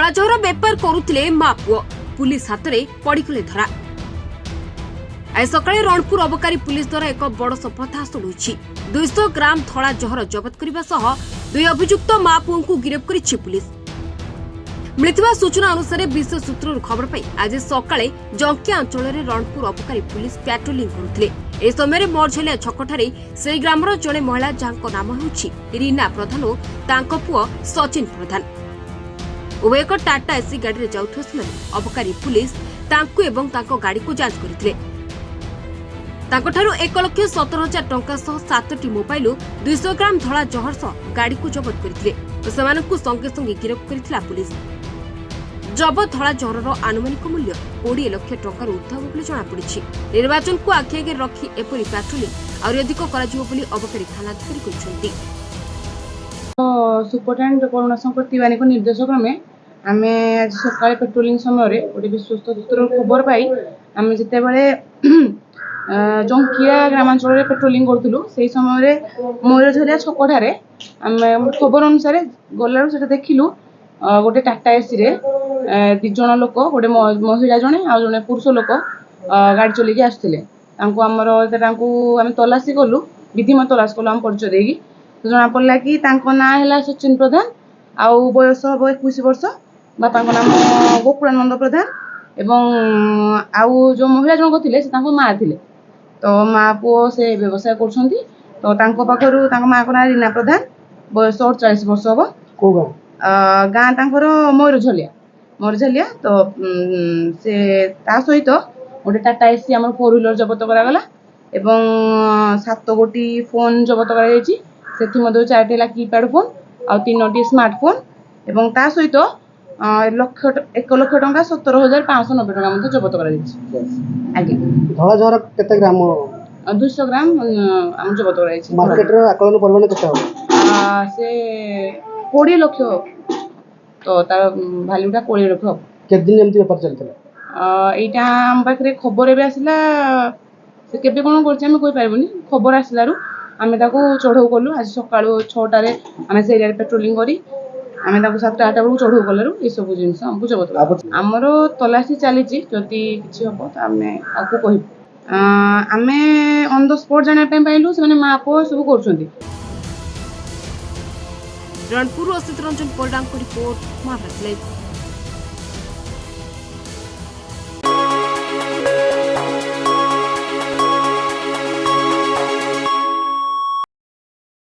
धलाजहर बेपार करुले मां पुओ पुलिस हाथ में पड़गले धरा। आज सकाळे रणपुर अबकारी पुलिस द्वारा एक बड़ सफलता हासिल होइछि। 200 ग्राम धला जहर जबत करने सह दुई अभियुक्त मां पुओं को गिरफ्त करिछि पुलिस। मिलिथिबा सूचना अनुसार विशेष सूत्रରୁ खबर पाई आज सकाळे जंकिया अंचल में रणपुर अबकारी पुलिस पेट्रोलिंग करुଥିଲେ। ए समय मरझलिया छकठारे से ग्रामर जड़े महिला जहां नाम होछि रीना प्रधान और तांको पुओ सचिन प्रधान। उभय एक टाटा एसी गाड़ी में जाउथुवा समय अबकारी पुलिस तांको एवं तांको गाड़ी को जांच करथिले। तांकोठारु 1,17,000 टंका सह 7टी मोबाइल 200 ग्राम धला जहर सह गाड़ी को जबत करथिले और सेमानकु संगे संगे गिरफ्त करथिला पुलिस। जबत धला जहरर आनुमानिक मूल्य 20 लाख टंकार ऊर्ध्व बोली जଣାपड़ी। निर्वाचन को आखि आगे रखी एपरी पेट्रोलिंग और अधिक कर अबकारी थानाधिकारी कहते। सुपरटेंडेंट करुणा शंकर तिवारी को निर्देश क्रमे आम आज सकाଳେ पेट्रोलिंग समय गोटे विश्वस्त सूत्र खबर पाई आम जिते जंकिया ग्रामांचल में पेट्रोलिंग करूँ से समय मयूरझरिया छकठारे आम खबर अनुसार गलार से देखिलु गोटे टाटा एसी रे 2 जण लोक गोटे महिला जड़े आ जड़े पुरुष लोक गाड़ी चलिए आसते आम तलाशी कलु विधिमत तलाश कलु आम परिचय देगी तो जना पड़ा कि ना है सचिन प्रधान आउ बयस हम 21 वर्ष बापा नाम गोकुलानंद प्रधान एवं आउ जो महिला जनक थे माँ थे तो माँ पुओ से व्यवसाय कर माँ को ना रीना प्रधान बयस 48 वर्ष हम गाँ तांकर मयूरझलिया तो से ता सहित गोटे टाटा एसी आम 4 व्हीलर जबत करागला एवं 7 गोटी फोन जबत कराଯାଇଛି से 4टी ला कीपैड फोन आ 3टी स्मार्टफोन एवं ता सहित 1 लाख टंका 17,590 टंका जबत कराଯାଇଛି। आगे धला जहर केते ग्राम 200 ग्राम आम जबत कराଯାଇଛି। मार्केट रो आकलन परिमाण केते हो से 20 लाख तो तार भैल्यूटा 20 लाख केते दिन एमती व्यापार चलतला एटा हम पाखरे खबर एबे आसिला से केबे कोन करछ हम कोइ पारबनी खबर आसिलारु आमे ताको चढ़ौ कलु आज सकाळो 6टा रे आमे से एरिया पेट्रोलिंग करी आमे ताको 7टा 8टा बळु चढ़ौ कलरु ए सब जिंस हमकु जबत हमरो तलाशी चली छि जति किछि हो त आमे आकु कहि आमे ऑन द स्पॉट जाने पे पाइलु से माने मापो सब करछंती। रणपुर स्थित रंजन परिडांग को रिपोर्ट महाभारत लाइव।